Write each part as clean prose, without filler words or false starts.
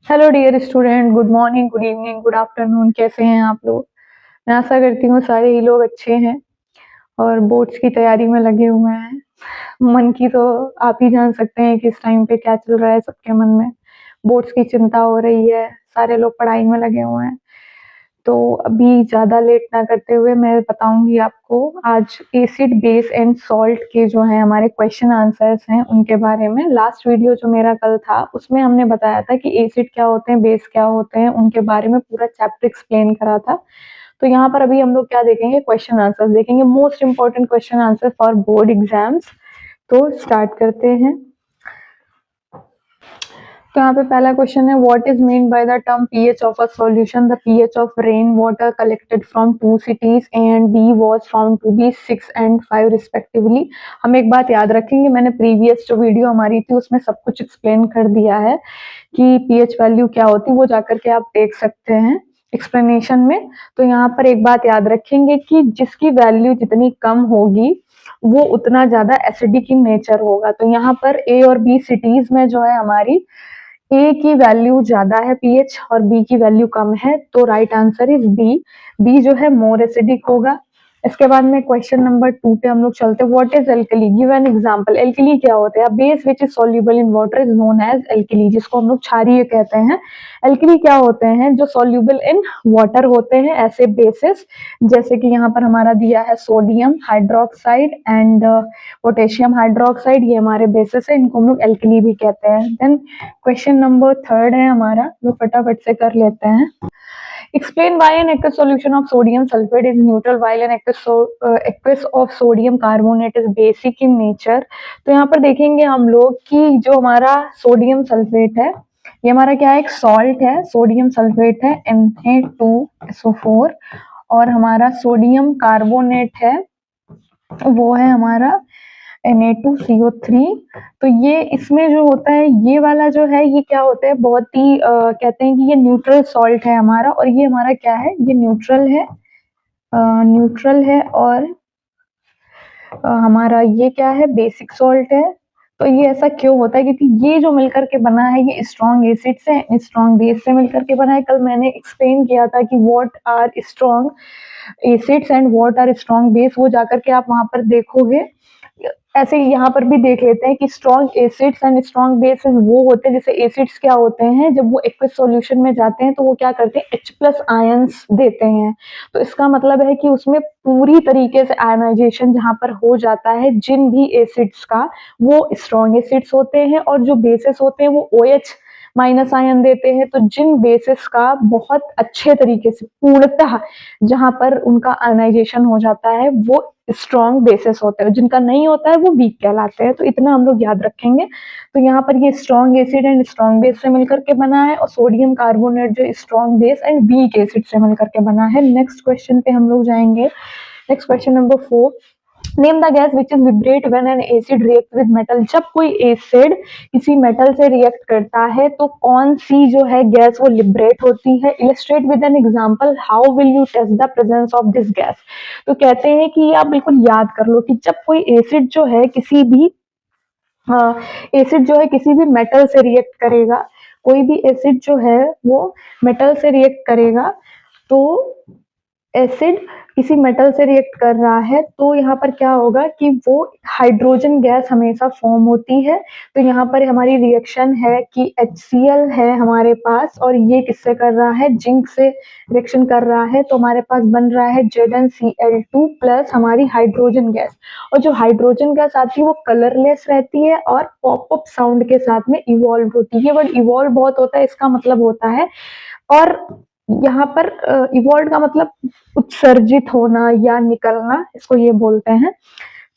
Hello dear student, good morning, good evening, good afternoon. कैसे हैं आप लोग? मैं आशा करती हूँ सारे ही लोग अच्छे हैं और बोर्ड्स की तैयारी में लगे हुए हैं। मन की तो आप ही जान सकते हैं कि इस टाइम पे क्या चल रहा है सबके मन में। बोर्ड्स की चिंता हो रही है, सारे लोग पढ़ाई में लगे हुए हैं। तो अभी ज़्यादा लेट ना करते हुए मैं बताऊंगी आपको आज एसिड, बेस एंड सॉल्ट के जो है हमारे क्वेश्चन आंसर्स हैं उनके बारे में। लास्ट वीडियो जो मेरा कल था उसमें हमने बताया था कि एसिड क्या होते हैं, बेस क्या होते हैं, उनके बारे में पूरा चैप्टर एक्सप्लेन करा था। तो यहाँ पर अभी हम लोग क्या देखेंगे, क्वेश्चन आंसर्स देखेंगे, most important question answer for board exams. तो स्टार्ट करते हैं। तो यहाँ पे पहला क्वेश्चन है, what is mean by the term pH of a solution? The pH of rain water collected from two cities A and B was found to be 6 and 5 respectively. हम एक बात याद रखेंगे, मैंने प्रीवियस जो वीडियो हमारी थी उसमें सब कुछ एक्सप्लेन कर दिया है कि पीएच वैल्यू क्या होती है, वो जाकर के आप देख सकते हैं एक्सप्लेनेशन में। तो यहाँ पर एक बात याद रखेंगे कि जिसकी वैल्यू जितनी कम होगी वो उतना ज्यादा एसिडिक इन नेचर होगा। तो यहाँ पर ए और बी सिटीज में जो है हमारी ए की वैल्यू ज्यादा है पीएच और बी की वैल्यू कम है, तो right answer is B. B जो है मोर एसिडिक होगा। इसके बाद में क्वेश्चन नंबर 2 पे हम लोग चलते हैं। What is alkali? Give an example. Alkali क्या होता है? Base which is soluble in water is known as alkali, जिसको हम लोग क्षारीय कहते हैं। एल्कली क्या होते हैं? जो सॉल्युबल इन वाटर होते हैं, ऐसे बेसिस जैसे कि यहाँ पर हमारा दिया है sodium hydroxide and potassium hydroxide, ये हमारे बेसिस है, इनको हम लोग एल्कली भी कहते हैं। देन क्वेश्चन नंबर 3 है हमारा, जो फटाफट से कर लेते हैं। Explain why an aqueous solution of sodium sulfate is neutral while an aqueous of sodium carbonate is basic in nature। तो यहाँ पर देखेंगे हम लोग कि जो हमारा सोडियम सल्फेट है, ये हमारा क्या है? एक सॉल्ट है, सोडियम सल्फेट है Na2SO4, और हमारा सोडियम कार्बोनेट है, वो है हमारा Na2CO3। तो ये इसमें जो होता है, ये वाला जो है, ये क्या होता है, बहुत ही कहते हैं कि ये न्यूट्रल सॉल्ट है हमारा, और ये हमारा क्या है? ये न्यूट्रल है, न्यूट्रल है। और हमारा ये क्या है? बेसिक सॉल्ट है। तो ये ऐसा क्यों होता है? क्योंकि ये जो मिलकर के बना है, ये स्ट्रॉन्ग एसिड से, स्ट्रॉन्ग बेस से मिलकर के बना है। कल मैंने एक्सप्लेन किया था कि what are strong acids and what are strong base, वो जाकर के आप वहां पर देखोगे। ऐसे ही यहाँ पर भी देख लेते हैं कि strong acids and strong bases वो होते हैं, जैसे एसिड्स क्या होते हैं, जब वो एक्वस सॉल्यूशन में जाते हैं तो वो क्या करते हैं? H+ आयंस देते हैं। तो इसका मतलब है कि उसमें पूरी तरीके से आयनाइजेशन जहां पर हो जाता है जिन भी एसिड्स का, वो स्ट्रॉन्ग एसिड्स होते हैं, और जो बेसिस होते हैं वो OH- आयन देते हैं। तो जिन बेसिस का बहुत अच्छे तरीके से पूर्णतः जहां पर उनका आयनाइजेशन हो जाता है, वो स्ट्रॉन्ग बेसिस होते हैं, जिनका नहीं होता है वो वीक कहलाते हैं। तो इतना हम लोग याद रखेंगे। तो यहाँ पर ये strong acid and strong base से मिलकर के बना है, और सोडियम कार्बोनेट जो strong base and weak acid से मिलकर के बना है। नेक्स्ट क्वेश्चन पे हम लोग जाएंगे। Next question number 4, name the gas which is liberate when an acid react with metal. जब कोई एसिड किसी मेटल से रिएक्ट करता है तो कौन सी जो है गैस वो लिबरेट होती है? Illustrate with an example, how will you test the presence of this gas. तो कहते हैं कि आप बिल्कुल याद कर लो कि जब कोई एसिड जो है किसी भी एसिड जो है किसी भी मेटल से रिएक्ट करेगा, कोई भी एसिड जो है वो मेटल से रिएक्ट करेगा, तो एसिड किसी मेटल से रिएक्ट कर रहा है, तो यहाँ पर क्या होगा कि वो हाइड्रोजन गैस हमेशा फॉर्म होती है। तो यहाँ पर हमारी रिएक्शन है कि HCl है हमारे पास, और ये किससे कर रहा है? जिंक से रिएक्शन कर रहा है। तो हमारे पास बन रहा है ZnCl2 प्लस हमारी हाइड्रोजन गैस। और जो हाइड्रोजन गैस आती है वो कलरलेस रहती है और पॉपअप साउंड के साथ में इवॉल्व होती है। ये वर्ड इवॉल्व बहुत होता है, इसका मतलब होता है, और यहाँ पर इवॉल्व का मतलब उत्सर्जित होना या निकलना, इसको ये बोलते हैं।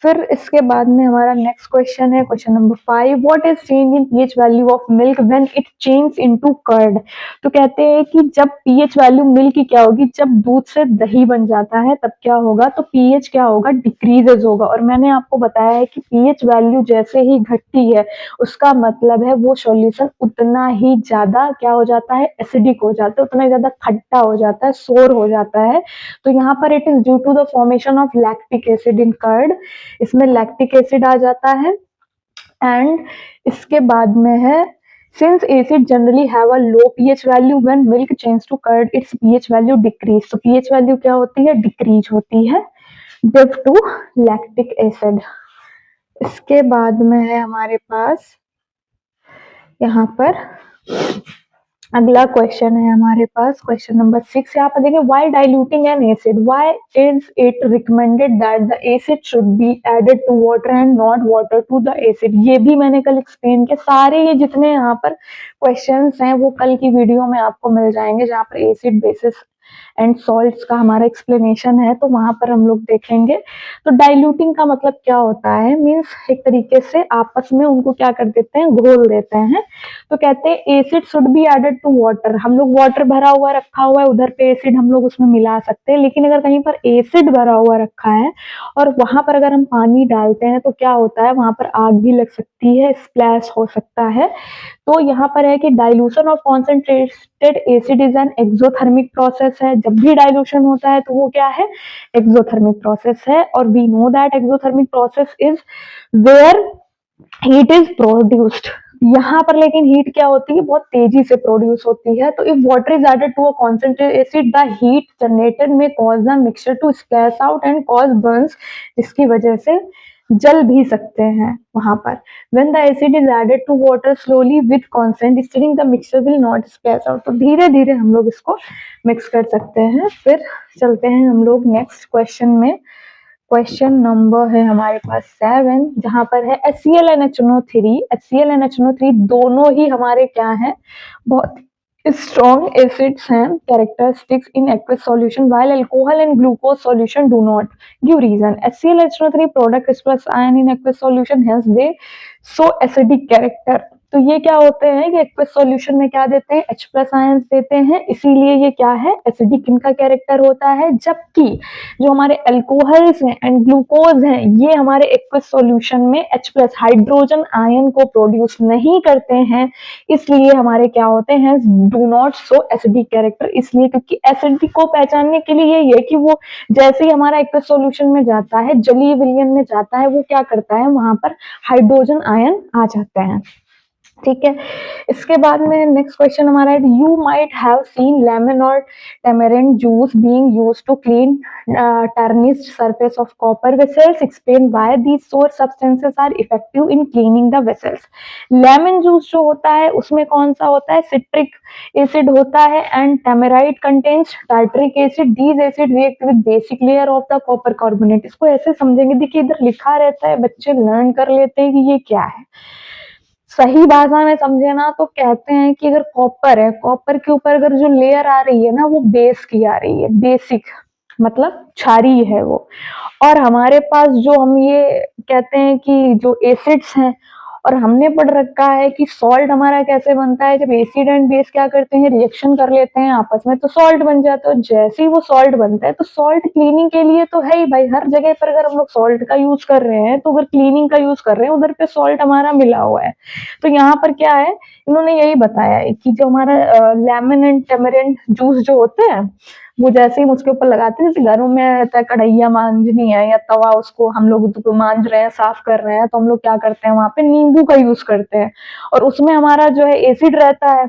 फिर इसके बाद में हमारा नेक्स्ट क्वेश्चन है, question number 5, what is change in pH value of milk when it change into curd. तो कहते हैं कि जब पीएच वैल्यू मिल्क की क्या होगी? जब दूध से दही बन जाता है तब क्या होगा? तो पीएच क्या होगा? डिक्रीजेस होगा। और मैंने आपको बताया है कि पीएच वैल्यू जैसे ही घटती है उसका मतलब है वो सॉल्यूशन उतना ही ज्यादा क्या हो जाता है? एसिडिक हो जाता है, उतना ही ज्यादा खट्टा हो जाता है, सोर हो जाता है। तो यहाँ पर it is due to the formation of lactic acid in curd, इसमें लैक्टिक एसिड आ जाता है। एंड इसके बाद में है Since acid generally have a low pH value, when milk change to curd, its pH value decrease. तो pH value क्या होती है? Decrease होती है due to lactic acid. इसके बाद में है हमारे पास यहाँ पर अगला क्वेश्चन है हमारे पास, क्वेश्चन नंबर 6। यहाँ पर देखिए, why diluting an acid, why is it recommended that the acid should be added to water and not water to the acid. ये भी मैंने कल एक्सप्लेन किया। सारे ये जितने यहाँ पर क्वेश्चंस हैं वो कल की वीडियो में आपको मिल जाएंगे, जहाँ पर एसिड बेसिस एंड सॉल्ट्स का हमारा एक्सप्लेनेशन है, तो वहां पर हम लोग देखेंगे। तो डाइल्यूटिंग का मतलब क्या होता है? मीन्स एक तरीके से आपस में उनको क्या कर देते हैं? घोल देते हैं। तो कहते हैं acid should be added to water. हम लोग वाटर भरा हुआ रखा हुआ है, उधर पे एसिड हम लोग उसमें मिला सकते हैं, लेकिन अगर कहीं पर एसिड भरा हुआ रखा है और वहां पर अगर हम पानी डालते हैं तो क्या होता है? वहां पर आग भी लग सकती है, स्प्लैश हो सकता है। तो यहाँ पर है कि dilution of concentrated acid is an exothermic process है। जब भी डाइल्यूशन होता है तो वो क्या है? एक्सोथर्मिक प्रोसेस है। और we know that exothermic process is where heat is produced. यहाँ पर लेकिन हीट क्या होती है? बहुत तेजी से प्रोड्यूस होती है। तो if water is added to a concentrated acid, the heat generated may cause the mixture to splash out and cause burns, जिसकी वजह से जल भी सकते हैं वहां पर। When the acid is added to water slowly with constant stirring, the mixture will not splash out. तो धीरे धीरे हम लोग इसको मिक्स कर सकते हैं। फिर चलते हैं हम लोग नेक्स्ट क्वेश्चन में। क्वेश्चन नंबर है हमारे पास 7, जहां पर है HCl and HNO3। HCl and HNO3 दोनों ही हमारे क्या हैं? बहुत स्ट्रॉन्ग एसिड्स हैं। Characteristics in aqueous solution, while alcohol and glucose solution do not give reason. HCl HNO3 product express ion in aqueous solution, hence they show acidic character। तो ये क्या होते हैं कि एक्वस सॉल्यूशन में क्या देते हैं? H प्लस आयंस देते हैं, इसीलिए ये क्या है? एसिडिक इनका कैरेक्टर होता है। जबकि जो हमारे अल्कोहल्स हैं एंड ग्लूकोज हैं, ये हमारे एक्वस सॉल्यूशन में H प्लस हाइड्रोजन आयन को प्रोड्यूस नहीं करते हैं, इसलिए हमारे क्या होते हैं? Do not show acidic character. इसलिए क्योंकि एसिडिक को पहचानने के लिए यही है कि वो जैसे ही हमारा एक्वस सॉल्यूशन में जाता है, जलीय विलयन में जाता है, वो क्या करता है? वहां पर हाइड्रोजन आयन आ जाते हैं। ठीक है। इसके बाद में नेक्स्ट क्वेश्चन हमारा है, you might have seen lemon और tamarind juice being used to clean tarnished surface of copper vessels, explain why these source substances are effective in cleaning the vessels। Lemon juice जो होता है उसमें कौन सा होता है? सिट्रिक एसिड होता है and tamarind contains tartaric acid. These acid react with basic layer of the copper carbonate. इसको ऐसे समझेंगे, देखिए इधर लिखा रहता है, बच्चे लर्न कर लेते हैं कि ये क्या है। सही भाषा में समझे ना तो कहते हैं कि अगर कॉपर है, कॉपर के ऊपर अगर जो लेयर आ रही है ना, वो बेस की आ रही है, बेसिक मतलब क्षारीय है वो। और हमारे पास जो हम ये कहते हैं कि जो एसिड्स हैं, और हमने पढ़ रखा है कि सॉल्ट हमारा कैसे बनता है, जब एसिड एंड बेस क्या करते हैं? रिएक्शन कर लेते हैं आपस में, तो सॉल्ट बन जाता है। जैसे ही वो सॉल्ट बनता है तो सॉल्ट क्लीनिंग के लिए तो है ही भाई, हर जगह पर अगर हम लोग सॉल्ट का यूज कर रहे हैं तो अगर क्लीनिंग का यूज कर रहे हैं, उधर पे सॉल्ट हमारा मिला हुआ है। तो यहाँ पर क्या है, इन्होंने यही बताया है कि जो हमारा लेमन एंड टेमरेंट जूस जो होते हैं, वो जैसे ही उसके ऊपर लगाते हैं, जैसे घरों में रहता है कढ़ैया मांजनी है या तवा, उसको हम लोग तो मांज रहे हैं, साफ कर रहे हैं, तो हम लोग क्या करते हैं? वहां पे नींबू का यूज करते हैं, और उसमें हमारा जो है एसिड रहता है।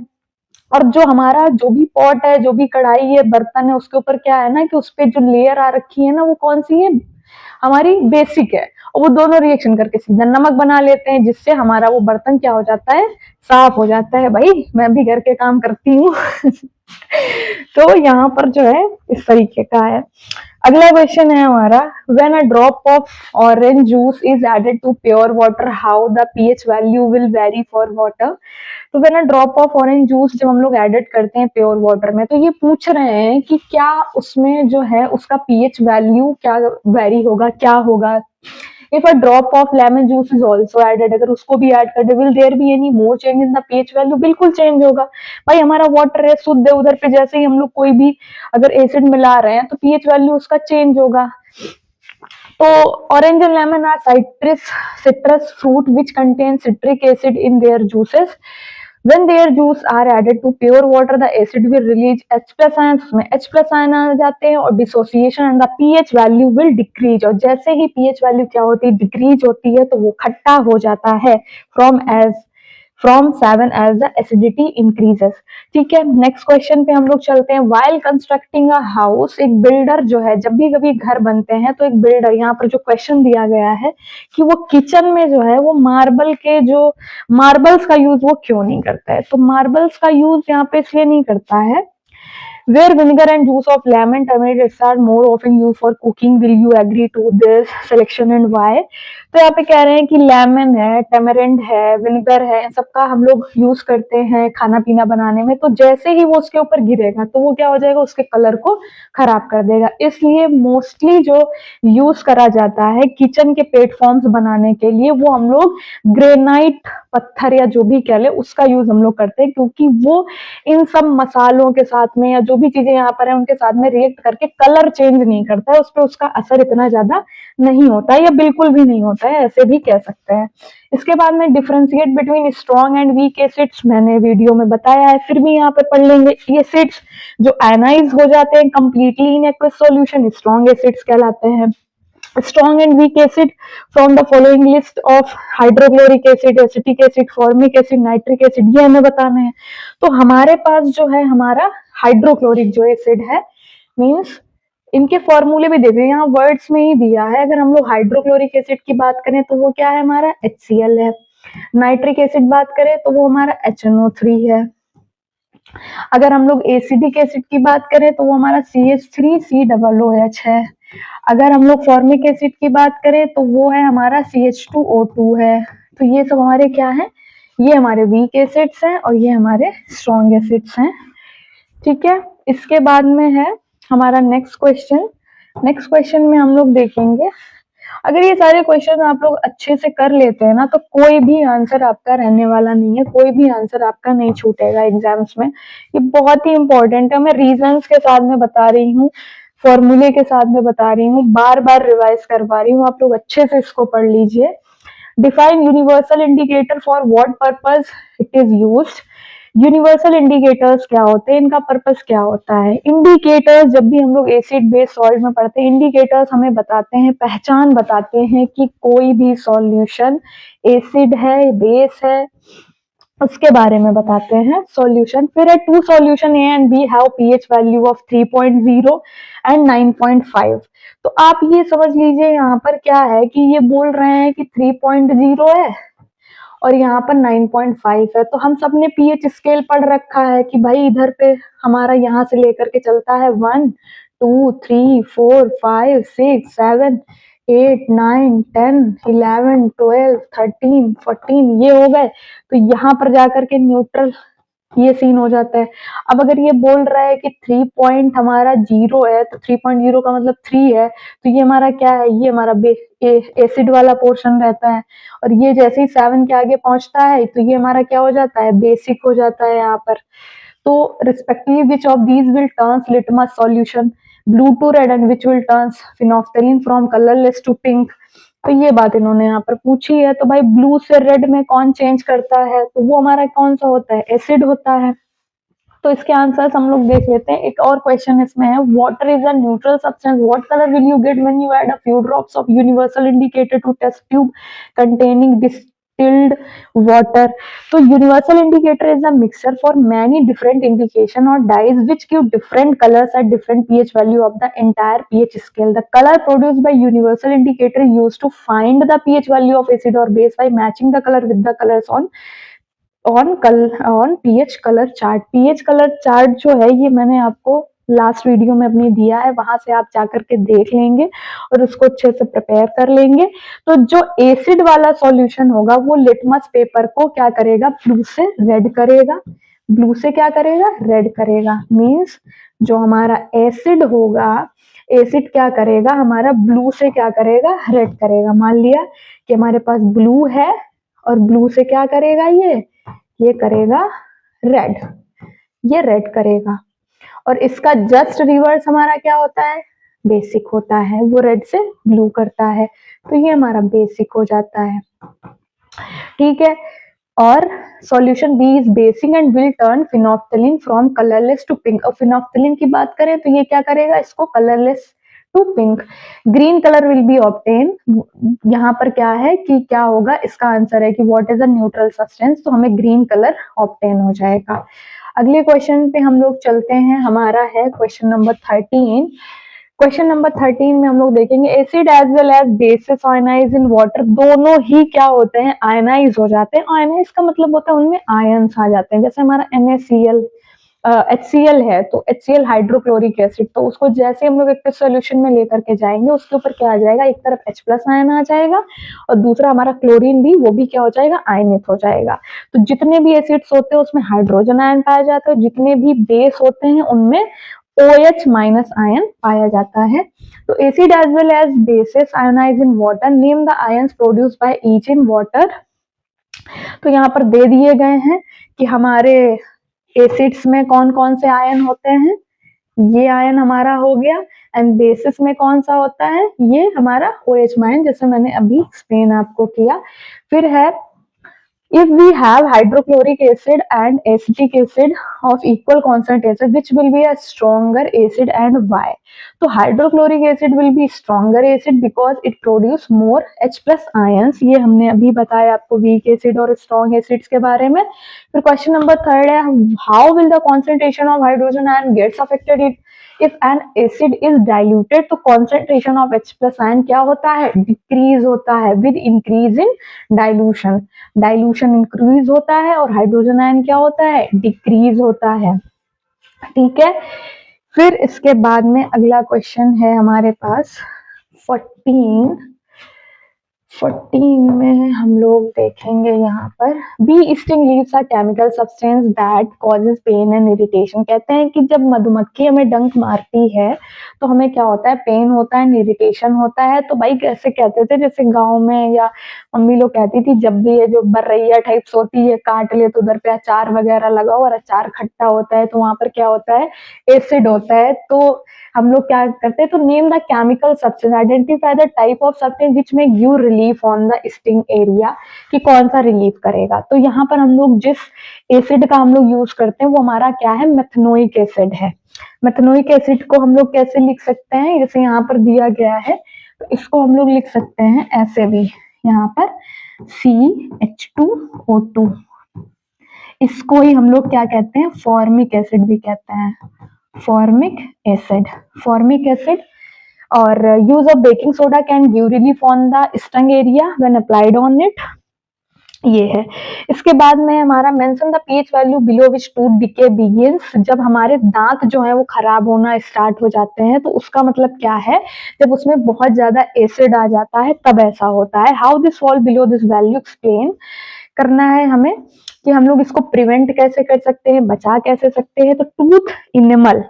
और जो हमारा जो भी पॉट है, जो भी कढ़ाई है, बर्तन है, उसके ऊपर क्या है ना कि उसपे जो लेयर आ रखी है ना, वो कौन सी है? हमारी बेसिक है। और वो दोनों रिएक्शन करके सीधा नमक बना लेते हैं, जिससे हमारा वो बर्तन क्या हो जाता है? साफ हो जाता है। भाई मैं भी घर के काम करती हूँ तो यहाँ पर जो है इस तरीके का है। अगला क्वेश्चन है हमारा, when a drop of orange juice is added to pure water, how the pH value will vary for water. तो when a drop of orange juice जब हम लोग एडिट करते हैं प्योर वाटर में, तो ये पूछ रहे हैं कि क्या उसमें जो है उसका पीएच वैल्यू क्या वेरी होगा, क्या होगा। If a drop of lemon juice is also added, अगर उसको भी ऐड कर दे, will there be any more change in the pH value? बिल्कुल चेंज होगा भाई, हमारा वाटर है, शुद्ध है, उधर पे जैसे ही हम लोग कोई भी अगर एसिड मिला रहे हैं तो पीएच वैल्यू उसका चेंज होगा। तो orange and lemon are citrus fruit which contain citric acid in their juices. When their juice are added to pure water, the acid will release H plus ions, उसमें H plus ion आ जाते हैं, और dissociation and the pH value will decrease। और जैसे ही pH value क्या होती है? Decrease होती है, तो वो खट्टा हो जाता है। From as from 7 as the acidity increases. ठीक है, नेक्स्ट क्वेश्चन पे हम लोग चलते हैं। वाइल कंस्ट्रक्टिंग अ हाउस, एक बिल्डर जो है, जब भी कभी घर बनते हैं तो एक बिल्डर, यहाँ पर जो क्वेश्चन दिया गया है कि वो किचन में जो है वो मार्बल्स का यूज वो क्यों नहीं करता है, तो मार्बल्स का यूज यहाँ पे इसलिए नहीं करता है। Where vinegar and juice of lemon turmeric are more often used for cooking, will you agree to this selection and why? तो यहाँ पे कह रहे हैं कि लेमन है, टेमरिंड है, विनेगर है, इन सबका हम लोग यूज करते हैं खाना पीना बनाने में। तो जैसे ही वो उसके ऊपर गिरेगा तो वो क्या हो जाएगा, उसके कलर को खराब कर देगा। इसलिए मोस्टली जो यूज करा जाता है किचन के प्लेटफॉर्म्स बनाने के लिए, वो हम लोग ग्रेनाइट पत्थर या जो भी कह ले उसका यूज हम लोग करते हैं, क्योंकि वो इन सब मसालों के साथ में या जो भी चीजें यहाँ पर है उनके साथ में रिएक्ट करके कलर चेंज नहीं करता है, उस पर उसका असर इतना ज्यादा नहीं होता है या बिल्कुल भी नहीं होता है, ऐसे भी कह सकते हैं। इसके बाद में differentiate between strong and weak acids मैंने वीडियो में बताया है, फिर भी यहाँ पे पढ़ लेंगे। एसिड्स जो आयनाइज हो जाते हैं completely in aqueous solution, strong acids कहलाते हैं। Strong and weak acid from the following list of hydrochloric acid, acetic acid, formic acid, nitric acid, ये हमें बताने हैं। तो हमारे पास जो है हमारा हाइड्रोक्लोरिक जो एसिड है, मीन्स इनके फॉर्मूले भी देखे यहाँ वर्ड्स में ही दिया है। अगर हम लोग हाइड्रोक्लोरिक एसिड की बात करें तो वो क्या है, हमारा HCl है। नाइट्रिक एसिड बात करें तो वो हमारा HNO3 है। अगर हम लोग एसिडिक एसिड की बात करें तो वो हमारा CH3COOH है। अगर हम लोग फॉर्मिक एसिड की बात करें तो वो है हमारा CH2O2 है। तो ये सब हमारे क्या है, ये हमारे वीक एसिड्स हैं और ये हमारे स्ट्रॉन्ग एसिड्स हैं। ठीक है, इसके बाद में है हमारा नेक्स्ट क्वेश्चन। नेक्स्ट क्वेश्चन में हम लोग देखेंगे, अगर ये सारे क्वेश्चन आप लोग अच्छे से कर लेते हैं ना तो कोई भी आंसर आपका रहने वाला नहीं है, कोई भी आंसर आपका नहीं छूटेगा एग्जाम्स में। ये बहुत ही इंपॉर्टेंट है, मैं रीजंस के साथ में बता रही हूँ, फॉर्मूले के साथ में बता रही हूँ, बार बार रिवाइज करवा रही हूँ, आप लोग अच्छे से इसको पढ़ लीजिए। Define universal indicator for what purpose it is used. Universal indicators क्या होते हैं, इनका पर्पस क्या होता है। इंडिकेटर्स जब भी हम लोग एसिड बेस सॉल्ट में पढ़ते हैं, इंडिकेटर्स हमें बताते हैं, पहचान बताते हैं कि कोई भी सॉल्यूशन एसिड है, बेस है, उसके बारे में बताते हैं सॉल्यूशन। फिर है two solution A and B have pH value of 3.0 and 9.5। तो आप ये समझ लीजिए यहाँ पर क्या है कि ये बोल रहे हैं कि 3.0 है और यहाँ पर 9.5 है। तो हम सब ने पीएच स्केल पढ़ रखा है कि भाई इधर पे हमारा यहाँ से लेकर के चलता है 1 2 3 4 5 6 7 8 9 10 11 12 13 14 ये हो गए। तो यहाँ पर जाकर के न्यूट्रल ये सीन हो जाता है। अब अगर ये बोल रहा है कि 3 पॉइंट हमारा 0 है तो 3.0 का मतलब 3 है, तो ये हमारा क्या है, ये हमारा एसिड वाला पोर्शन रहता है। और ये जैसे ही 7 के आगे पहुंचता है तो ये हमारा क्या हो जाता है, बेसिक हो जाता है यहाँ पर। तो respectively which of these will turns litmus solution blue to red and which will turns phenolphthalein from colourless to pink. तो ये बात इन्होंने यहाँ पर पूछी है। तो भाई ब्लू से रेड में कौन चेंज करता है, तो वो हमारा कौन सा होता है, एसिड होता है। तो इसके आंसर्स हम लोग देख लेते हैं। एक और क्वेश्चन इसमें है, water is a neutral substance, what colour will you get when you add a few drops of universal indicator to test tube containing distilled water. तो universal indicator is a mixture for many different indication और dyes which give different colours at different pH value of the entire pH scale. The colour produced by universal indicator used to find the pH value of acid और base bye matching the colour with the colours on pH colour chart. PH colour chart जो है ये मैंने आपको last video में अपनी दिया है, वहां से आप जाकर के देख लेंगे और उसको अच्छे से प्रिपेयर कर लेंगे। तो जो एसिड वाला सॉल्यूशन होगा वो लिटमस पेपर को क्या करेगा, ब्लू से रेड करेगा। ब्लू से क्या करेगा, रेड करेगा। मींस जो हमारा एसिड होगा, एसिड क्या करेगा, हमारा ब्लू से क्या करेगा, रेड करेगा। मान लिया कि हमारे पास ब्लू है और ब्लू से क्या करेगा, ये करेगा रेड, ये रेड करेगा। और इसका जस्ट रिवर्स हमारा क्या होता है, बेसिक होता है, वो रेड से ब्लू करता है। तो ये हमारा बेसिक हो जाता है। ठीक है, और solution B is basic and will turn phenolphthalein from colourless to pink. और फिनोफ्थेलिन की बात करें तो ये क्या करेगा, इसको colourless to pink, green colour will be obtain. यहाँ पर क्या है कि क्या होगा, इसका आंसर है कि what is a neutral substance, तो हमें ग्रीन कलर ऑब्टेन हो जाएगा। अगले क्वेश्चन पे हम लोग चलते हैं, हमारा है क्वेश्चन नंबर 13। क्वेश्चन नंबर 13 में हम लोग देखेंगे acid as well as bases ionise in water, दोनों ही क्या होते हैं, आयनाइज हो जाते हैं। आयनाइज का मतलब होता है उनमें आयंस आ जाते हैं, जैसे हमारा NaCl HCl है, तो HCl हाइड्रोक्लोरिक एसिड, तो उसको जैसे हम लोग एक सोल्यूशन में लेकर के जाएंगे, उसके ऊपर क्या आ जाएगा, एक तरफ H प्लस आयन आ जाएगा और दूसरा हमारा क्लोरीन भी, वो भी क्या हो जाएगा, आयनित हो जाएगा। तो जितने भी एसिड्स होते हैं उसमें हाइड्रोजन आयन पाया जाता है, जितने भी बेस होते हैं उनमें OH माइनस आयन पाया जाता है। तो acid as well as bases ionise in water, name the ions produce by each in water. तो यहाँ पर दे दिए गए हैं कि हमारे एसिड्स में कौन कौन से आयन होते हैं, ये आयन हमारा हो गया, एंड बेसिस में कौन सा होता है, ये हमारा OH आयन, जैसे मैंने अभी एक्सप्लेन आपको किया। फिर है if we have hydrochloric acid and acetic acid of equal concentration, which will be a stronger acid and why? तो hydrochloric acid will be stronger acid because it produce more H plus ions, ये हमने अभी बताया आपको weak acid और strong acids के बारे में। फिर क्वेश्चन नंबर 3 है, how will the concentration of hydrogen ion gets affected it if an acid is diluted, तो concentration of H plus ion क्या होता है, डिक्रीज होता है with increase in dilution, dilution increase होता है और हाइड्रोजन आयन क्या होता है, डिक्रीज होता है। ठीक है, फिर इसके बाद में अगला क्वेश्चन है हमारे पास 14 में हम लोग देखेंगे यहाँ पर bee sting leaves are chemical substance that causes pain and irritation. कहते हैं कि जब मधुमक्खी हमें डंक मारती है तो हमें क्या होता है, पेन होता है, इरिटेशन होता है। तो भाई कैसे कहते थे, जैसे गांव में या मम्मी लोग कहती थी, जब भी ये जो बर्रैया टाइप्स होती है काट ले तो उधर पे अचार वगैरह लगाओ, और अचार खट्टा होता है तो वहां पर क्या होता है, एसिड होता है। तो हम लोग क्या करते हैं, तो name the chemical substance, identify the type of substance which may give relief on the sting area, कि कौन सा रिलीफ करेगा। तो यहाँ पर हम लोग जिस एसिड का हम लोग यूज करते हैं वो हमारा क्या है, मेथनोइक एसिड है। मेथनोइक एसिड को हम लोग कैसे लिख सकते हैं, जैसे यहाँ पर दिया गया है, तो इसको हम लोग लिख सकते हैं ऐसे भी, यहाँ पर CH2O2, इसको ही हम लोग क्या कहते हैं, फॉर्मिक एसिड भी कहते हैं, फॉर्मिक एसिड, फॉर्मिक एसिड। और use of baking soda can give relief on the stung area when applied on it, ये है। इसके बाद में हमारा mention the pH value below which tooth decay begins, जब हमारे दांत जो है वो खराब होना स्टार्ट हो जाते हैं तो उसका मतलब क्या है, जब उसमें बहुत ज्यादा एसिड आ जाता है तब ऐसा होता है। How this fall below this value, explain करना है हमें कि हम लोग इसको प्रिवेंट कैसे कर सकते हैं, बचा कैसे सकते हैं। तो tooth enamel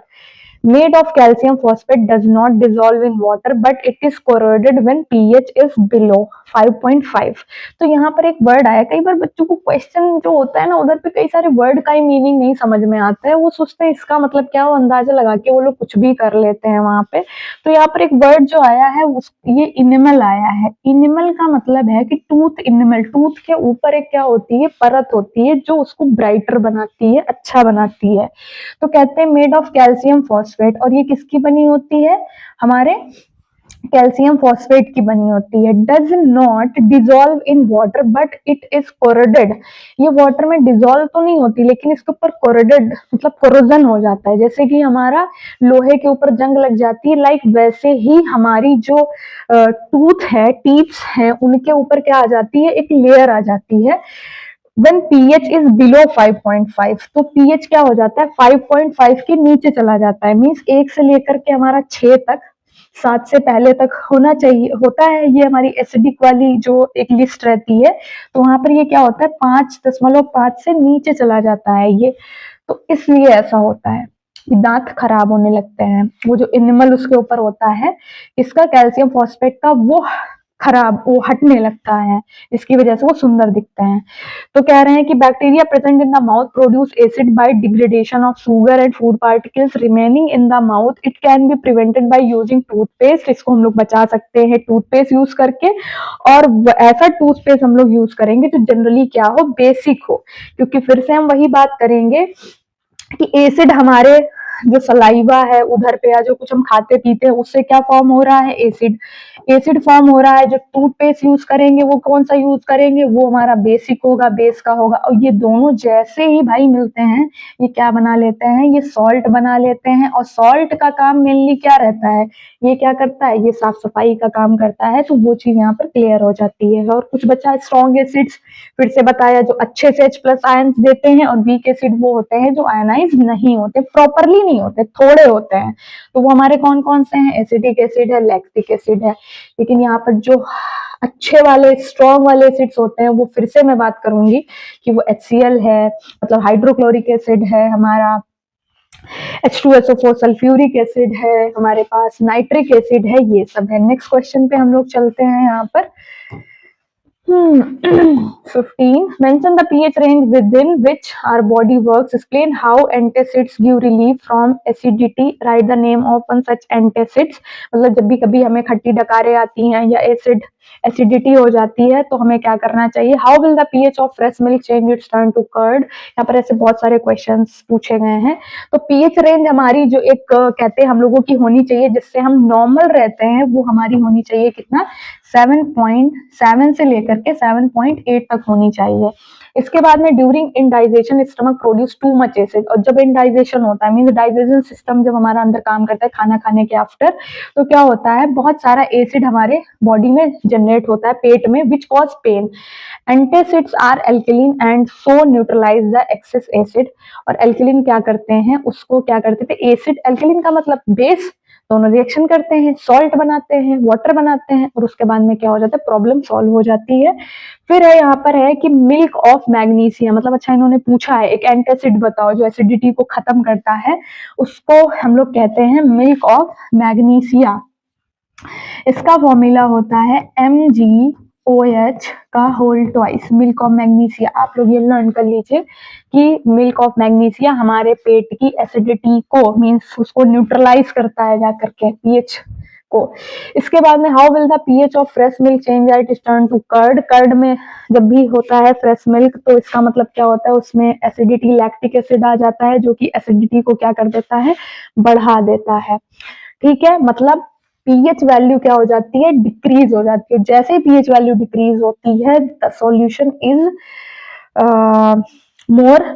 made of calcium phosphate does not dissolve in water but it is corroded when pH is below 5.5। तो यहाँ पर एक वर्ड आया, कई बार बच्चों को क्वेश्चन जो होता है ना उधर पे कई सारे वर्ड का ही मीनिंग नहीं समझ में आता है, वो सोचते हैं इसका मतलब क्या, वो अंदाजा लगा के वो लोग कुछ भी कर लेते हैं वहां पे। तो यहाँ पर एक वर्ड जो आया है ये इनिमल आया है। इनिमल का मतलब है कि टूथ इनिमल, टूथ के ऊपर एक क्या होती है, परत होती है जो उसको ब्राइटर बनाती है, अच्छा बनाती है। तो कहते हैं मेड ऑफ कैल्शियम फॉस्फेट, और ये किसकी बनी होती है, हमारे कैल्शियम फॉस्फेट की बनी होती है। Does not dissolve in water but it is corroded, ये वाटर में डिजोल्व तो नहीं होती लेकिन इसके ऊपर कोरोडेड मतलब कोरोजन हो जाता है, जैसे कि हमारा लोहे के ऊपर जंग लग जाती है, लाइक वैसे ही हमारी जो टूथ है, टीथ्स है, उनके ऊपर क्या आ जाती है, एक लेयर आ जाती है। when pH is below 5.5, तो pH क्या हो जाता है, 5.5 के नीचे चला जाता है, मीन्स 1 से लेकर के हमारा 6 तक, 7 से पहले तक होना चाहिए, होता है। ये हमारी एसिडिक वाली जो एक लिस्ट रहती है, तो वहां पर ये क्या होता है, 5.5 से नीचे चला जाता है ये। तो इसलिए ऐसा होता है कि दांत खराब होने लगते हैं, वो जो एनिमल उसके ऊपर होता है इसका कैल्शियम फॉस्फेट का वो खराब, वो हटने लगता है, इसकी वजह से वो सुंदर दिखते हैं। तो कह रहे हैं कि bacteria present in the mouth produce acid by degradation of sugar and food particles remaining in the mouth, it can be prevented by using toothpaste, इसको हम लोग बचा सकते हैं टूथपेस्ट यूज करके। और ऐसा टूथपेस्ट हम लोग यूज करेंगे जो जनरली क्या हो, बेसिक हो, क्योंकि फिर से हम वही बात करेंगे कि एसिड हमारे जो सलाइवा है उधर पे, या जो कुछ हम खाते पीते हैं उससे क्या फॉर्म हो रहा है, एसिड। एसिड फॉर्म हो रहा है, जो टूथपेस्ट यूज करेंगे वो कौन सा यूज करेंगे, वो हमारा बेसिक होगा, बेस का होगा। और ये दोनों जैसे ही भाई मिलते हैं ये क्या बना लेते हैं, ये सॉल्ट बना लेते हैं। और सॉल्ट का काम मेनली क्या रहता है, ये क्या करता है, ये साफ सफाई का काम करता है। तो वो चीज यहाँ पर क्लियर हो जाती है। और कुछ बचा स्ट्रॉन्ग एसिड्स, फिर से बताया, जो अच्छे से H+ आयंस देते हैं, और वीक एसिड वो होते हैं जो आयनाइज नहीं होते, प्रॉपरली नहीं होते, थोड़े होते हैं। तो वो हमारे कौन कौन से हैं, एसिडिक एसिड है, लैक्टिक एसिड है। लेकिन यहाँ पर जो अच्छे वाले स्ट्रॉन्ग वाले एसिड्स होते हैं वो फिर से मैं बात करूंगी कि वो HCl है, मतलब हाइड्रोक्लोरिक एसिड है हमारा, H2SO4 सल्फ्यूरिक एसिड है हमारे पास, नाइट्रिक एसिड है, ये सब है। नेक्स्ट क्वेश्चन पे हम लोग चलते हैं यहाँ पर। 15. Mention the pH range within which our body works. Explain how antacids give relief from acidity. Write the name of one such antacids. मतलब जब भी कभी हमें खट्टी डकारें आती हैं या एसिडिटी हो जाती है तो हमें क्या करना चाहिए। How will the pH of fresh milk change its turn to curd? यहाँ पर ऐसे बहुत सारे क्वेश्चंस पूछे गए हैं। तो pH रेंज हमारी जो एक कहते हैं हम लोगों की होनी चाहिए, जिससे हम नॉर्मल रहते हैं, वो हमारी होनी चाहिए कितना, 7.7 से लेकर के 7.8 तक होनी चाहिए। इसके बाद में during indigestion stomach produce too much acid. और जब इंडाइजेशन होता है, मीन्स डाइजेशन सिस्टम जब हमारा अंदर काम करता है खाना खाने के आफ्टर, तो क्या होता है, बहुत सारा एसिड हमारे बॉडी में जनरेट होता है पेट में, which cause pain. Antacids are alkaline and so neutralise the excess acid. और एल्कलीन क्या करते हैं, उसको क्या करते थे, एसिड, एल्कलीन का मतलब बेस, दोनों रिएक्शन करते हैं, सॉल्ट बनाते हैं, वाटर बनाते हैं, और उसके बाद में क्या हो जाता है, प्रॉब्लम सॉल्व हो जाती है। फिर है यहाँ पर है कि मिल्क ऑफ मैग्नीशिया, मतलब अच्छा इन्होंने पूछा है एक एंटासिड बताओ जो एसिडिटी को खत्म करता है, उसको हम लोग कहते हैं मिल्क ऑफ मैग्नीशिया। इसका फॉर्मूला होता है MgOH का whole twice, milk of magnesia. आप लोग ये लर्न कर लीजिए कि मिल्क ऑफ मैग्नीशिया हमारे पेट की एसिडिटी को, मीन्स उसको न्यूट्रलाइज करता है जाकर के पीएच को। इसके बाद में how will the pH of fresh milk change at its turn to curd. Curd में जब भी होता है फ्रेश मिल्क तो इसका मतलब क्या होता है, उसमें एसिडिटी, लैक्टिक एसिड आ जाता है, जो कि एसिडिटी को क्या कर देता है, बढ़ा देता है। ठीक है, मतलब पीएच वैल्यू क्या हो जाती है, डिक्रीज हो जाती है। जैसे ही पीएच वैल्यू डिक्रीज होती है the solution is more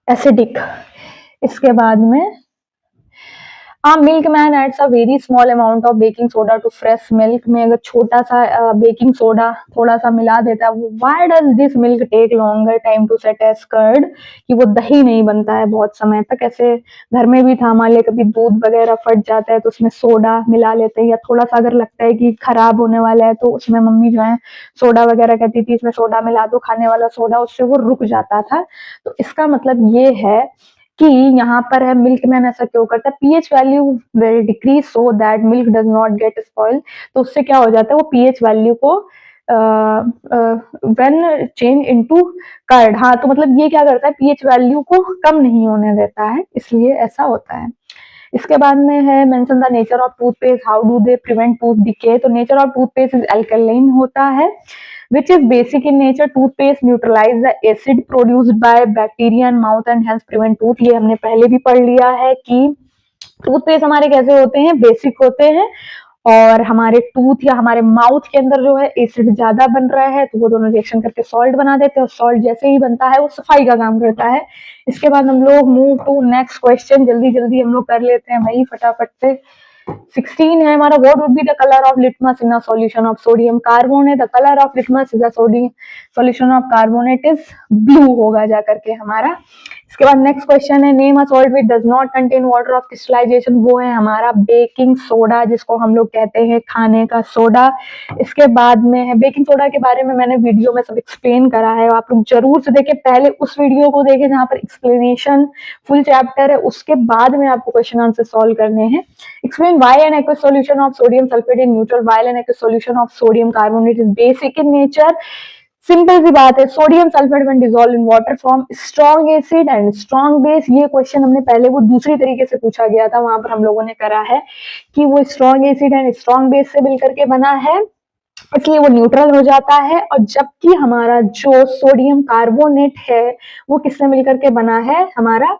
acidic. इसके बाद में milk man adds a very small amount of baking soda to fresh milk. में अगर छोटा सा बेकिंग सोडा थोड़ा सा मिला देता है, why does this milk take longer time to set as curd, कि वो दही नहीं बनता है बहुत समय तक। ऐसे घर में भी था, हमारे लिए कभी दूध वगैरह फट जाता है तो उसमें सोडा मिला लेते हैं, या थोड़ा सा अगर लगता है कि खराब होने वाला है तो उसमें मम्मी जो है सोडा वगैरह कहती थी इसमें सोडा मिला दो, खाने वाला सोडा, उससे वो रुक जाता था। तो इसका मतलब ये है कि यहाँ पर है मिल्क मैन ऐसा क्यों करता है, pH value will decrease so that milk does not gate spoil. तो उससे क्या हो जाता है, वो पीएच वैल्यू को व्हेन चेंज इनटू कर्ड, हाँ तो मतलब ये क्या करता है, पीएच वैल्यू को कम नहीं होने देता है, इसलिए ऐसा होता है। इसके बाद में है mention the nature of toothpaste, how do they prevent tooth decay. तो nature of toothpaste is alkaline होता है, which is basic in nature. Toothpaste neutralize the acid produced by bacteria in mouth and hence prevent tooth। ये हमने पहले भी पढ़ लिया है कि टूथपेस्ट हमारे कैसे होते हैं, बेसिक होते हैं, और हमारे टूथ या हमारे माउथ के अंदर जो है एसिड ज्यादा बन रहा है तो वो दोनों रिएक्शन करके सॉल्ट बना देते हैं, और सॉल्ट जैसे ही बनता है वो सफाई का काम करता है। इसके बाद हम लोग मूव टू नेक्स्ट क्वेश्चन, जल्दी जल्दी हम लोग कर लेते हैं भाई फटाफट से। 16 है हमारा, what would be the colour of litmus in a solution of sodium carbonate. The colour of litmus is a sodium solution of carbonate is blue होगा जाकर के हमारा। इसके बाद नेक्स्ट क्वेश्चन है, name a salt which does not contain water of crystallisation. वो है हमारा बेकिंग सोडा, जिसको हम लोग कहते हैं खाने का सोडा। इसके बाद में है बेकिंग सोडा के बारे में मैंने वीडियो में सब एक्सप्लेन करा है, आप लोग जरूर से देखें, पहले उस वीडियो को देखें जहां पर एक्सप्लेनेशन फुल चैप्टर है, उसके बाद में आपको क्वेश्चन आंसर सॉल्व करने हैं। Explain why an aqueous solution of sodium sulfate is neutral while an aqueous solution of sodium carbonate is basic in nature। Simple सी बात है, sodium sulphate when dissolved in water form strong acid and strong base। ये question हमने पहले वो दूसरी तरीके से पूछा गया था, वहां पर हम लोगों ने करा है कि वो strong acid and strong base से मिलकर के बना है, इसलिए वो न्यूट्रल हो जाता है। और जबकि हमारा जो सोडियम कार्बोनेट है वो किससे मिलकर के बना है, हमारा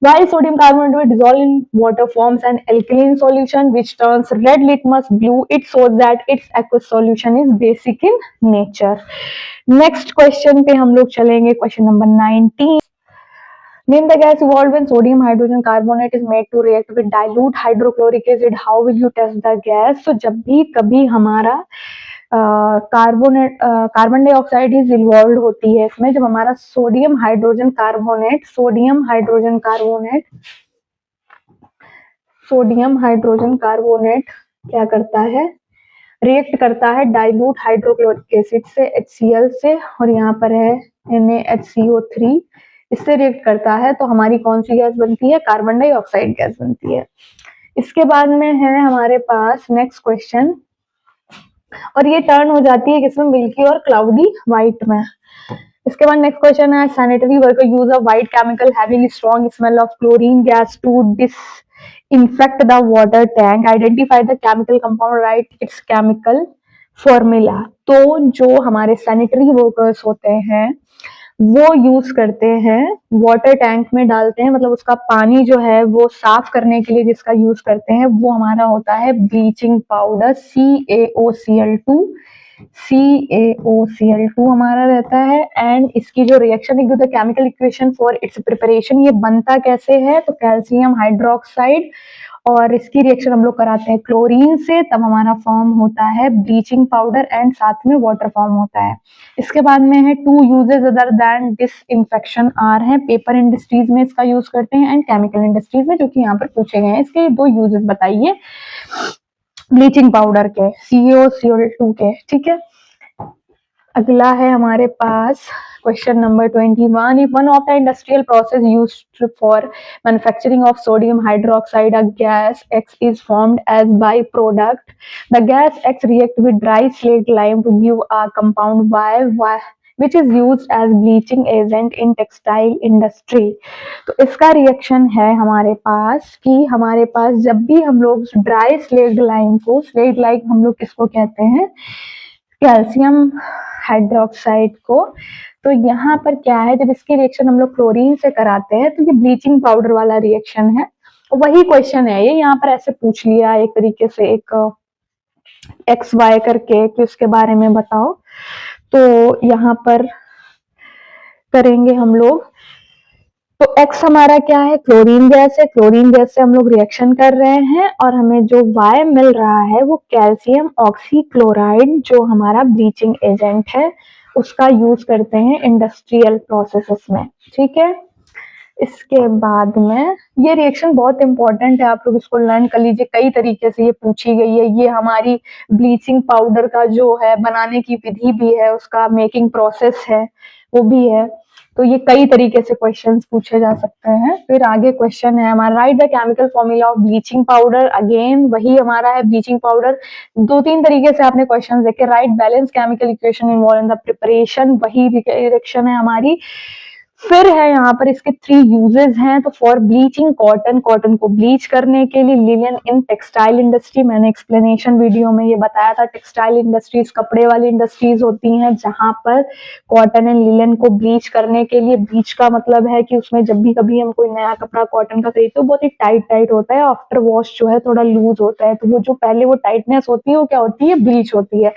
Why sodium carbonate will dissolve in water forms an alkaline solution which turns red litmus blue. It shows that its aqueous solution is basic in nature. Next question पे हम लोग चलेंगे, question number 19. Name the gas evolved when sodium hydrogen carbonate is made to react with dilute hydrochloric acid. How will you test the gas? So जब भी कभी हमारा carbon dioxide is involve होती है इसमें, जब हमारा सोडियम हाइड्रोजन कार्बोनेट क्या करता है, रिएक्ट करता है डाइल्यूट हाइड्रोक्लोरिक एसिड से HCl से, और यहाँ पर है NaHCO3, इससे रिएक्ट करता है तो हमारी कौन सी गैस बनती है, कार्बन डाइऑक्साइड गैस बनती है. इसके बाद में है हमारे पास नेक्स्ट क्वेश्चन, और ये टर्न हो जाती है किसमें, मिल्की और क्लाउडी व्हाइट में. इसके बाद नेक्स्ट क्वेश्चन है, sanitary worker use a white chemical having strong smell of chlorine gas to disinfect the water tank. Identify the chemical compound, write its chemical formula. तो जो हमारे सैनिटरी वर्कर्स होते हैं वो यूज करते हैं, वाटर टैंक में डालते हैं, मतलब उसका पानी जो है वो साफ करने के लिए जिसका यूज करते हैं वो हमारा होता है ब्लीचिंग पाउडर CaOCl2 हमारा रहता है. एंड इसकी जो रिएक्शन है, the chemical equation for its preparation, ये बनता कैसे है, तो कैल्शियम हाइड्रोक्साइड, और इसकी रिएक्शन हम लोग कराते हैं क्लोरीन से, तब हमारा फॉर्म होता है ब्लीचिंग पाउडर एंड साथ में वाटर फॉर्म होता है. इसके बाद में है two uses other than disinfection are है, पेपर इंडस्ट्रीज में इसका यूज करते हैं एंड केमिकल इंडस्ट्रीज में, जो कि यहाँ पर पूछे गए हैं. इसके दो यूजेस बताइए ब्लीचिंग पाउडर के, CaOCl2 के. ठीक है, अगला है हमारे पास question number 21. If one of the industrial process used for manufacturing of sodium hydroxide, a gas X is formed as byproduct. The gas X react with dry slaked lime to give a compound Y, which is used as bleaching agent in textile industry. तो इसका reaction है हमारे पास कि हमारे पास जब भी हम लोग ड्राई स्लेक्ड लाइम को, स्लेक्ड लाइम हम लोग किसको कहते हैं, कैल्शियम हाइड्रोक्साइड को, तो यहाँ पर क्या है, जब इसकी रिएक्शन हम लोग क्लोरीन से कराते हैं तो ये ब्लीचिंग पाउडर वाला रिएक्शन है. वही क्वेश्चन है ये, यहाँ पर ऐसे पूछ लिया एक तरीके से, एक XY करके कि उसके बारे में बताओ. तो यहाँ पर करेंगे हम लोग, तो X हमारा क्या है, क्लोरीन गैस है, क्लोरीन गैस से हम लोग रिएक्शन कर रहे हैं, और हमें जो Y मिल रहा है वो कैल्शियम ऑक्सीक्लोराइड, जो हमारा ब्लीचिंग एजेंट है, उसका यूज करते हैं इंडस्ट्रियल प्रोसेसेस में. ठीक है, इसके बाद में ये रिएक्शन बहुत इंपॉर्टेंट है, आप लोग इसको लर्न कर लीजिए, कई तरीके से ये पूछी गई है. ये हमारी ब्लीचिंग पाउडर का जो है बनाने की विधि भी है, उसका मेकिंग प्रोसेस है वो भी है, तो ये कई तरीके से क्वेश्चंस पूछे जा सकते हैं. फिर आगे क्वेश्चन है हमारा, right the chemical formula of bleaching powder. Again वही हमारा है ब्लीचिंग पाउडर, दो तीन तरीके से आपने क्वेश्चन देखे. Right balance chemical equation involve in the preparation, वही रिएक्शन है हमारी. फिर है यहाँ पर इसके 3 यूजेस हैं, तो फॉर ब्लीचिंग कॉटन, कॉटन को ब्लीच करने के लिए. लिनन इन टेक्सटाइल इंडस्ट्री, मैंने एक्सप्लेनेशन वीडियो में ये बताया था, टेक्सटाइल इंडस्ट्रीज कपड़े वाली इंडस्ट्रीज होती हैं जहां पर कॉटन एंड लिनन को ब्लीच करने के लिए, ब्लीच का मतलब है कि उसमें जब भी कभी हम कोई नया कपड़ा कॉटन का खरीदते हो बहुत ही टाइट टाइट होता है, आफ्टर वॉश जो है थोड़ा लूज होता है, तो वो जो पहले वो टाइटनेस होती है वो क्या होती है, ब्लीच होती है.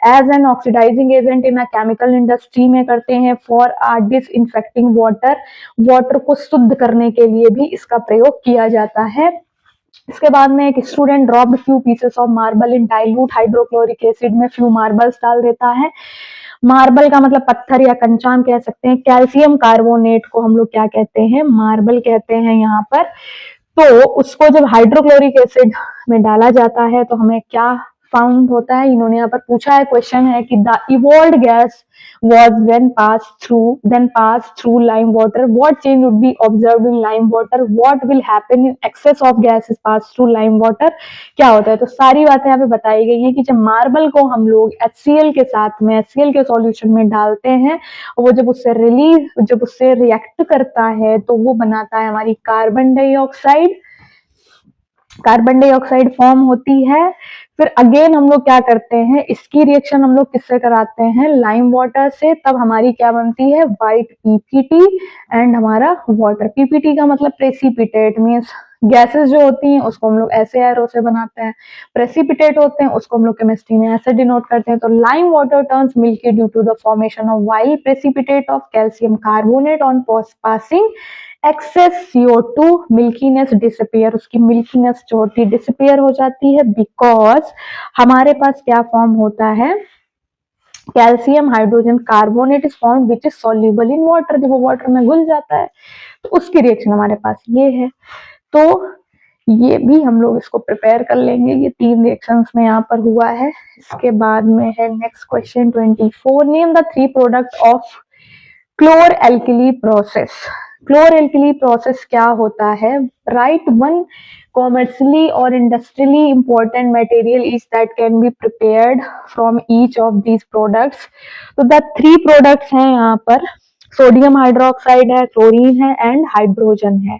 As an oxidising agent in a chemical industry में करते हैं. फॉर डिसइंफेक्टिंग वाटर, वाटर को शुद्ध करने के लिए भी इसका प्रयोग किया जाता है. इसके बाद में एक student dropped few pieces of marble in dilute hydrochloric acid में, फ्यू मार्बल्स डाल देता है. मार्बल का मतलब पत्थर या कंचा हम कह सकते हैं. कैल्शियम कार्बोनेट को हम लोग क्या कहते हैं, मार्बल कहते हैं यहाँ पर. तो उसको जब हाइड्रोक्लोरिक एसिड में डाला जाता है तो हमें क्या फाउंड होता है, इन्होंने यहाँ पर पूछा है, क्वेश्चन है कि the evolved gas was then passed through lime water. What change would be observed in lime water? What will happen in excess of gas is passed through lime water? क्या होता है, तो सारी बातें यहाँ पे बताई गई है कि जब मार्बल को हम लोग HCl के साथ में, HCl के सॉल्यूशन में डालते हैं, वो जब उससे रिएक्ट करता है तो वो बनाता है हमारी कार्बन डाइऑक्साइड फॉर्म होती है. फिर अगेन हम लोग क्या करते हैं, इसकी रिएक्शन हम लोग किससे कराते हैं, लाइम वाटर से, तब हमारी क्या बनती है, व्हाइट पीपीटी एंड हमारा वाटर। पीपीटी का मतलब प्रेसिपिटेट, मीन्स गैसेस जो होती हैं उसको हम लोग ऐसे एरो से बनाते हैं, प्रेसिपिटेट होते हैं उसको हम लोग केमिस्ट्री में ऐसे डिनोट करते हैं। तो lime water turns milky due to the formation of white precipitate of calcium carbonate on passing excess CO2, milkiness disappear, उसकी मिल्कीनेस जो होती है डिसअपियर हो जाती है, बिकॉज हमारे पास क्या फॉर्म होता है, calcium hydrogen carbonate is form which is soluble in water, जब वो वाटर में घुल जाता है तो उसकी रिएक्शन हमारे पास ये है। तो ये भी हम लोग इसको प्रिपेयर कर लेंगे, ये 3 रिएक्शंस में यहाँ पर हुआ है। इसके बाद में है next question 24, name the 3 product of chlor alkali process. Chlor alkali process क्या होता है, write one commercially or industrially important material is that can be prepared from each of these products। तो the 3 products हैं यहाँ पर, sodium hydroxide है, chlorine है and hydrogen है।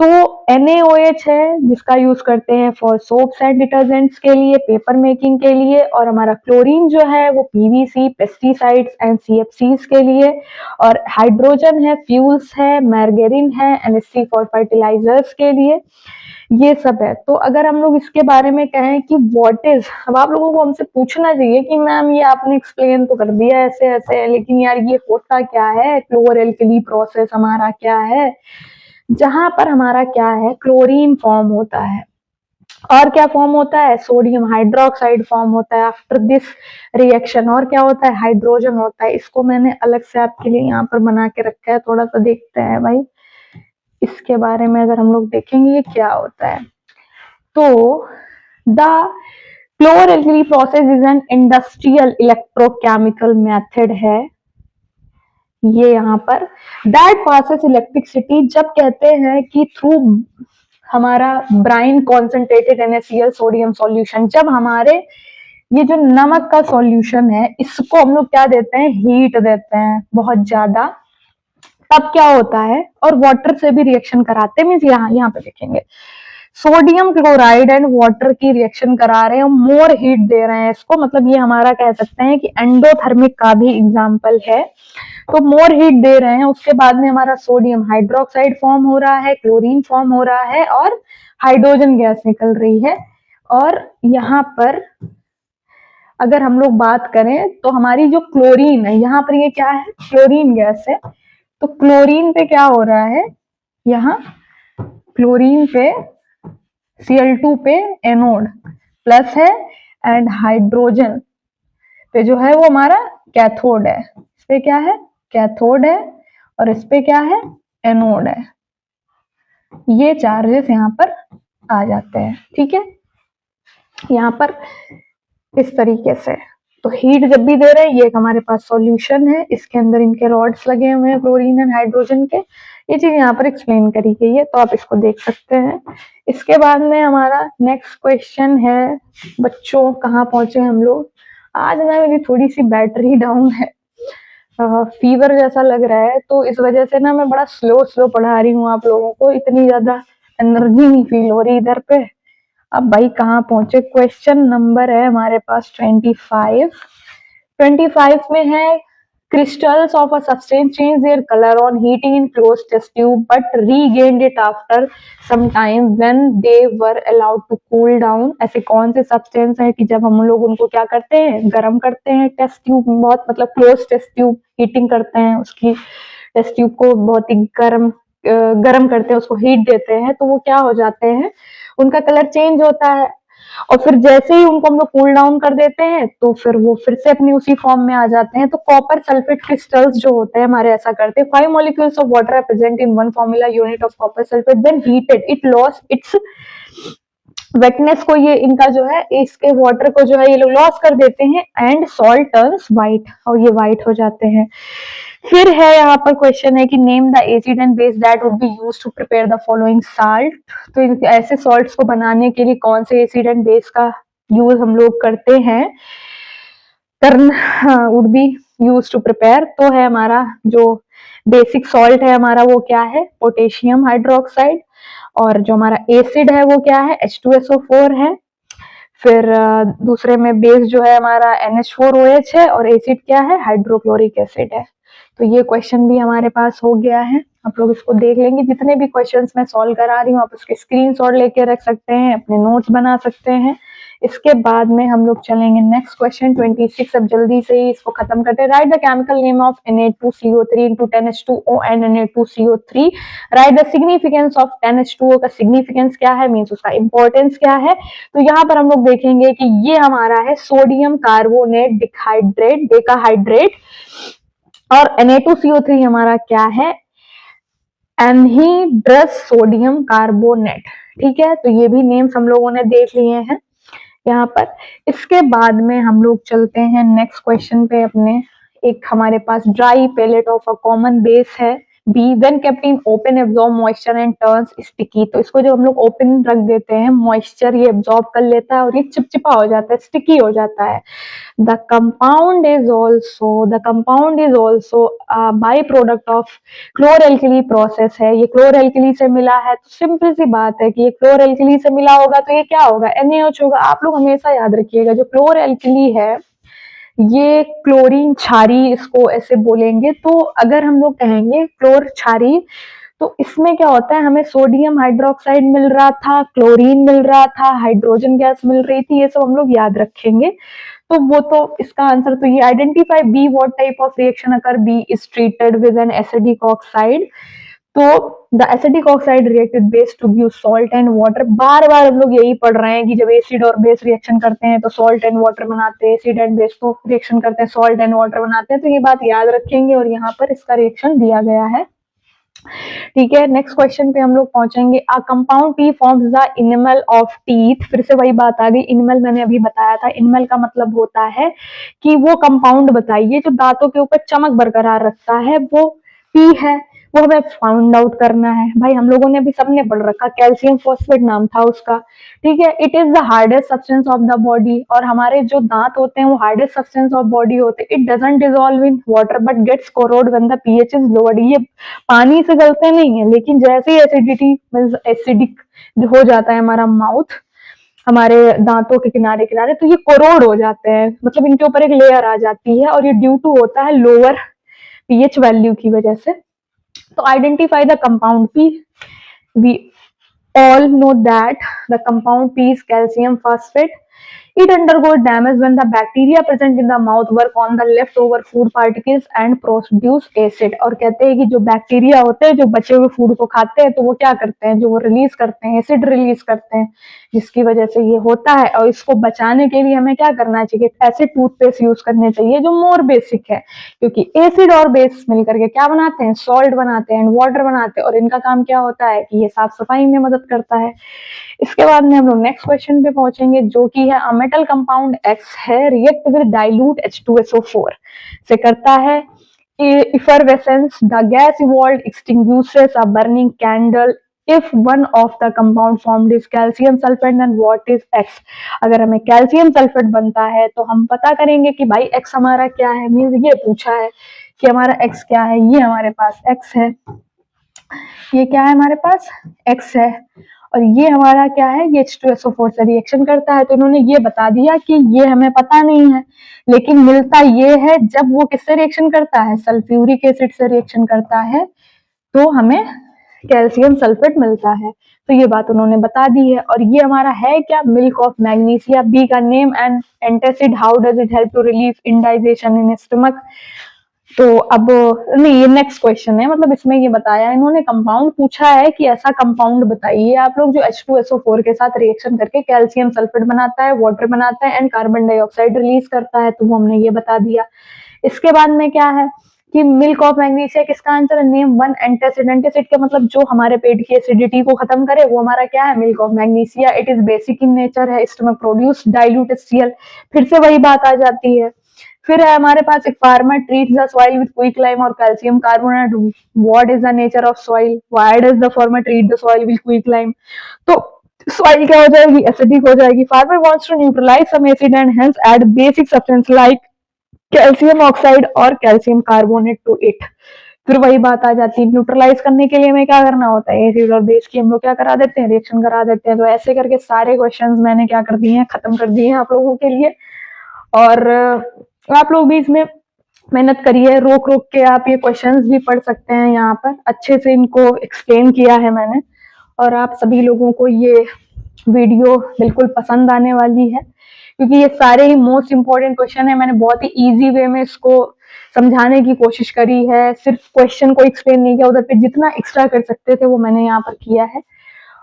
तो NaOH है जिसका यूज करते हैं फॉर सोप्स एंड डिटर्जेंट्स के लिए, पेपर मेकिंग के लिए, और हमारा क्लोरीन जो है वो PVC, पेस्टिसाइड्स एंड CFCs के लिए, और हाइड्रोजन है फ्यूल्स है, मार्गेरिन है, MSC फॉर फर्टिलाइजर्स के लिए, ये सब है। तो अगर हम लोग इसके बारे में कहें कि व्हाट इज, अब आप लोगों को हमसे पूछना चाहिए कि मैम ये आपने एक्सप्लेन तो कर दिया ऐसे ऐसे, लेकिन यार ये होता क्या है, क्लोर एल्कली प्रोसेस हमारा क्या है, जहां पर हमारा क्या है, क्लोरीन फॉर्म होता है और क्या फॉर्म होता है, सोडियम हाइड्रोक्साइड फॉर्म होता है आफ्टर दिस रिएक्शन, और क्या होता है, हाइड्रोजन होता है। इसको मैंने अलग से आपके लिए यहाँ पर बना के रखा है, थोड़ा सा देखते हैं भाई इसके बारे में। अगर हम लोग देखेंगे ये क्या होता है, तो the chlor alkali process is an industrial electrochemical method है ये यहाँ पर, दैट पासेस इलेक्ट्रिसिटी, जब कहते हैं कि थ्रू हमारा brine concentrated NaCl sodium solution, जब हमारे ये जो नमक का सॉल्यूशन है इसको हम लोग क्या देते हैं, हीट देते हैं बहुत ज्यादा, तब क्या होता है, और वाटर से भी रिएक्शन कराते हैं, मीन्स यहाँ पे देखेंगे सोडियम क्लोराइड एंड वाटर की रिएक्शन करा रहे हैं, मोर हीट दे रहे हैं इसको, मतलब ये हमारा कह सकते हैं कि एंडोथर्मिक का भी एग्जाम्पल है। तो मोर हीट दे रहे हैं, उसके बाद में हमारा सोडियम हाइड्रोक्साइड फॉर्म हो रहा है, क्लोरीन फॉर्म हो रहा है और हाइड्रोजन गैस निकल रही है। और यहाँ पर अगर हम लोग बात करें तो हमारी जो क्लोरीन है, यहाँ पर ये क्या है, क्लोरीन गैस है, तो क्लोरीन पे क्या हो रहा है, यहाँ क्लोरीन पे Cl2 पे एनोड प्लस है एंड हाइड्रोजन पे जो है वो हमारा कैथोड है, इस पे क्या है, कैथोड है, और इस पे क्या है, एनोड है। ये चार्जेस यहाँ पर आ जाते हैं, ठीक है, यहाँ पर इस तरीके से। तो हीट जब भी दे रहे हैं, ये हमारे पास सॉल्यूशन है, इसके अंदर इनके रॉड्स लगे हुए हैं क्लोरीन एंड हाइड्रोजन के, ये चीज यहाँ पर एक्सप्लेन करी गई है, तो आप इसको देख सकते हैं। इसके बाद में हमारा नेक्स्ट क्वेश्चन है, बच्चों कहाँ पहुंचे हम लोग, आज ना मेरी थोड़ी सी बैटरी डाउन है, फीवर जैसा लग रहा है, तो इस वजह से ना मैं बड़ा स्लो स्लो पढ़ा रही हूँ आप लोगों को, इतनी ज्यादा एनर्जी नहीं फील हो रही इधर पे। अब भाई कहाँ पहुंचे, क्वेश्चन नंबर है हमारे पास 25 में है, crystals of a substance change their color on heating in closed test tube but regained it after some time when they were allowed to cool down। ऐसे कौन से सब्सटेंस है कि जब हम लोग उनको क्या करते हैं, गर्म करते हैं टेस्ट ट्यूब, बहुत मतलब क्लोज टेस्ट ट्यूब हीटिंग करते हैं, उसकी टेस्ट ट्यूब को बहुत ही गर्म करते हैं, उसको हीट देते हैं, तो वो क्या हो जाते हैं, उनका कलर चेंज होता है, और फिर जैसे ही उनको हम लोग कूल डाउन कर देते हैं तो फिर वो फिर से अपनी उसी फॉर्म में आ जाते हैं। तो कॉपर सल्फेट क्रिस्टल्स जो होते हैं हमारे ऐसा करते हैं, 5 molecules of water are present in one formula unit of copper sulphate, when heated it loss its wetness को, ये इनका जो है इसके वाटर को जो है ये लोग लॉस कर देते हैं, एंड सॉल्ट टर्न्स व्हाइट, और ये व्हाइट हो जाते हैं। फिर है यहाँ पर क्वेश्चन है कि name the acid and base that would be used to prepare the following salt. तो ऐसे सॉल्ट्स को बनाने के लिए कौन से एसिड एंड बेस का यूज हम लोग करते हैं, would be use to prepare, तो है हमारा जो बेसिक सॉल्ट है हमारा वो क्या है, पोटेशियम हाइड्रोक्साइड, और जो हमारा एसिड है वो क्या है, H2SO4 है। फिर दूसरे में बेस जो है हमारा NH4OH है और एसिड क्या है, हाइड्रोक्लोरिक एसिड है। तो ये क्वेश्चन भी हमारे पास हो गया है। आप लोग इसको देख लेंगे, जितने भी क्वेश्चंस मैं सॉल्व करा रही हूँ आप उसके स्क्रीनशॉट लेके रख सकते हैं, अपने नोट्स बना सकते हैं। इसके बाद में हम लोग चलेंगे नेक्स्ट क्वेश्चन 26। अब जल्दी से ही इसको खत्म करते हैं। Right the chemical name of Na2CO3 into 10H2O and Na2CO3। Right the significance of 10H2O का सिग्निफिकेंस क्या है, मीन्स उसका इंपॉर्टेंस क्या है। तो यहाँ पर हम लोग देखेंगे कि ये हमारा है सोडियम कार्बोनेट डिहाइड्रेट डेकाहाइड्रेट, और Na2CO3 हमारा क्या है, एनहीड्रस सोडियम कार्बोनेट। ठीक है, तो ये भी नेम्स हम लोगों ने देख लिए हैं यहाँ पर। इसके बाद में हम लोग चलते हैं नेक्स्ट क्वेश्चन पे अपने। एक हमारे पास dry pellet of a common base है B, when kept in open absorb moisture and turns sticky. तो इसको जब हम लोग ओपन रख देते हैं, मॉइस्चर ये एब्जॉर्ब कर लेता है और ये चिपचिपा हो जाता है, स्टिकी हो जाता है। The compound is also a byproduct of chlor alkali process है। ये क्लोरएल्कली से मिला है, तो सिंपल सी बात है कि ये क्लोरएल्कली से मिला होगा तो ये क्या होगा, NaOH होगा। आप लोग हमेशा याद रखिएगा, जो क्लोरएल्कली है ये क्लोरीन क्षारी, इसको ऐसे बोलेंगे। तो अगर हम लोग कहेंगे क्लोर क्षारी, तो इसमें क्या होता है, हमें सोडियम हाइड्रोक्साइड मिल रहा था, क्लोरीन मिल रहा था, हाइड्रोजन गैस मिल रही थी, ये सब हम लोग याद रखेंगे। तो वो तो इसका आंसर तो ये identify B what type of reaction occur B is treated with an acidic oxide. तो the acidic oxide reacted base to give salt and water. बार बार हम लोग यही पढ़ रहे हैं कि जब एसिड और बेस रिएक्शन करते हैं तो सॉल्ट एंड वाटर बनाते हैं, एसिड एंड बेस को रिएक्शन करते हैं सॉल्ट एंड वाटर बनाते हैं। तो ये बात याद रखेंगे और यहाँ पर इसका रिएक्शन दिया गया है। ठीक है, नेक्स्ट क्वेश्चन पे हम लोग पहुंचेंगे। A compound T forms the enamel of teeth. फिर से वही बात आ गई, इनेमल मैंने अभी बताया था। इनेमल का मतलब होता है कि वो कंपाउंड बताइए जो दांतों के ऊपर चमक बरकरार रखता है, वो टी है, वो हमें फाउंड आउट करना है। भाई हम लोगों ने भी सबने पढ़ रखा, कैल्शियम फॉस्फेट नाम था उसका। ठीक है, it is the hardest substance of the body, और हमारे जो दांत होते हैं वो हार्डेस्ट सब्सटेंस ऑफ बॉडी होते हैं। It doesn't dissolve in water but gets corrode when the pH is lowered. ये पानी से गलते नहीं है, लेकिन जैसे ही एसिडिटी एसिडिक हो जाता है हमारा माउथ, हमारे दांतों के किनारे किनारे, तो ये कोरोड हो जाते हैं, मतलब इनके ऊपर एक लेयर आ जाती है, और ये ड्यू टू होता है लोअर पीएच वैल्यू की वजह से। तो identify the compound P. We all know that the compound P is calcium phosphate. It undergoes damage when the bacteria present in the mouth work on the leftover food particles and produce acid। और कहते हैं कि जो bacteria होते हैं जो बचे हुए फूड को खाते हैं, तो वो क्या करते हैं, जो वो रिलीज करते हैं, एसिड रिलीज करते हैं, जिसकी वजह से ये होता है। और इसको बचाने के लिए हमें क्या करना चाहिए, एसिड टूथपेस्ट यूज करने चाहिए जो मोर बेसिक है, क्योंकि एसिड और बेस मिलकर के क्या बनाते हैं, सॉल्ट बनाते हैं एंड वाटर बनाते हैं, और इनका काम क्या होता है कि ये साफ सफाई में मदद करता है। इसके बाद में हम लोग नेक्स्ट क्वेश्चन पे पहुंचेंगे, जो कि है मेटल कंपाउंड X है, रिएक्ट विद डाइल्यूट H2SO4 से करता है effervescence। The gas evolved extinguishes a burning candle if one of the compound formed is calcium sulfate, then what is X। अगर हमें कैल्शियम सल्फेट बनता है तो हम पता करेंगे कि भाई X हमारा क्या है, मीन्स ये पूछा है कि हमारा X क्या है। ये हमारे पास X है, ये क्या है हमारे पास X है, और ये हमारा क्या है, ये H2SO4 से रिएक्शन करता है। तो इन्होंने ये बता दिया कि ये हमें पता नहीं है, लेकिन मिलता ये है जब वो किससे रिएक्शन करता है, सल्फ्यूरिक एसिड से रिएक्शन करता है, तो हमें कैल्शियम सल्फेट मिलता है। तो ये बात उन्होंने बता दी है। और ये हमारा है क्या, मिल्क ऑफ मैग्नीशिया। बी का name and antacid, how does it help to relieve indigestion in stomach. तो अब नहीं, ये नेक्स्ट क्वेश्चन है, मतलब इसमें ये बताया इन्होंने, कंपाउंड पूछा है कि ऐसा कंपाउंड बताइए आप लोग जो H2SO4 के साथ रिएक्शन करके कैल्शियम सल्फेट बनाता है, वाटर बनाता है एंड कार्बन डाइऑक्साइड रिलीज करता है। तो वो हमने ये बता दिया। इसके बाद में क्या है कि मिल्क ऑफ मैग्नीशिया, किसका आंसर है, नेम वन एंटासिड। एंटासिड का मतलब जो हमारे पेट की एसिडिटी को खत्म करे, वो हमारा क्या है, milk of magnesia. It is basic in nature, है स्टमक प्रोड्यूस डाइल्यूट HCl। फिर से वही बात आ जाती है। फिर है हमारे पास एक farmer treat the soil with quicklime और calcium carbonate. What is the nature of soil, why does the farmer treat the soil with quicklime. तो सॉइल क्या हो जाएगी, एसिडिक हो जाएगी। Farmer wants to neutralize some acid and hence add basic substance like calcium oxide और calcium carbonate to it. फिर वही बात आ जाती है, न्यूट्रलाइज करने के लिए हमें क्या करना होता है, एसिड और बेस की हम लोग क्या करा देते हैं, रिएक्शन करा देते हैं। तो ऐसे करके सारे क्वेश्चंस मैंने क्या कर दिए हैं, खत्म कर दिए हैं आप लोगों के लिए। और आप लोग भी इसमें मेहनत करिए, रोक रोक के आप ये क्वेश्चंस भी पढ़ सकते हैं, यहाँ पर अच्छे से इनको एक्सप्लेन किया है मैंने। और आप सभी लोगों को ये वीडियो बिल्कुल पसंद आने वाली है, क्योंकि ये सारे ही मोस्ट इंपॉर्टेंट क्वेश्चन है। मैंने बहुत ही इजी वे में इसको समझाने की कोशिश करी है, सिर्फ क्वेश्चन को एक्सप्लेन नहीं किया, उधर पे जितना एक्स्ट्रा कर सकते थे वो मैंने यहाँ पर किया है।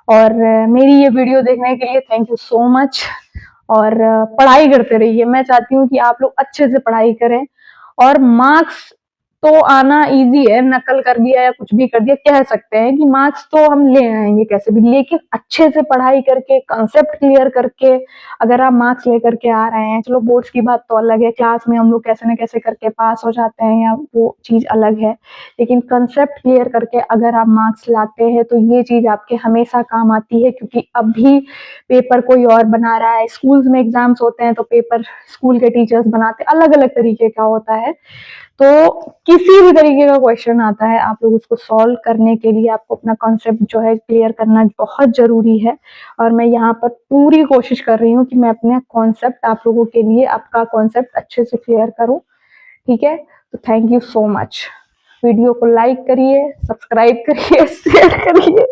और मेरी ये वीडियो देखने के लिए थैंक यू सो मच। और पढ़ाई करते रहिए, मैं चाहती हूँ कि आप लोग अच्छे से पढ़ाई करें। और मार्क्स तो आना इजी है, नकल कर दिया या कुछ भी कर दिया, कह सकते हैं कि मार्क्स तो हम ले आएंगे कैसे भी, लेकिन अच्छे से पढ़ाई करके, कंसेप्ट क्लियर करके अगर आप मार्क्स लेकर के आ रहे हैं, चलो बोर्ड्स की बात तो अलग है, क्लास में हम लोग कैसे न कैसे करके पास हो जाते हैं, या वो चीज अलग है, लेकिन कंसेप्ट क्लियर करके अगर आप मार्क्स लाते हैं तो ये चीज आपके हमेशा काम आती है। क्योंकि अभी पेपर कोई और बना रहा है, स्कूल्स में एग्जाम्स होते हैं तो पेपर स्कूल के टीचर्स बनाते, अलग अलग तरीके का होता है। तो किसी भी तरीके का क्वेश्चन आता है, आप लोग उसको सॉल्व करने के लिए आपको अपना कॉन्सेप्ट जो है क्लियर करना बहुत जरूरी है। और मैं यहाँ पर पूरी कोशिश कर रही हूँ कि मैं अपने कॉन्सेप्ट आप लोगों के लिए, आपका कॉन्सेप्ट अच्छे से क्लियर करूँ। ठीक है, तो thank you so much. Video को लाइक करिए, सब्सक्राइब करिए, शेयर करिए,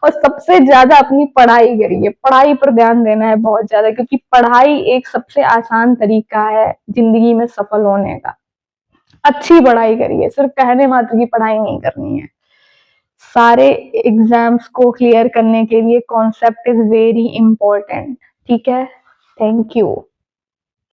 और सबसे ज्यादा अपनी पढ़ाई करिए। पढ़ाई पर ध्यान देना है बहुत ज्यादा, क्योंकि पढ़ाई एक सबसे आसान तरीका है जिंदगी में सफल होने का। अच्छी पढ़ाई करिए, सिर्फ कहने मात्र की पढ़ाई नहीं करनी है। सारे एग्जाम्स को क्लियर करने के लिए कॉन्सेप्ट इज वेरी इंपॉर्टेंट। ठीक है, थैंक यू।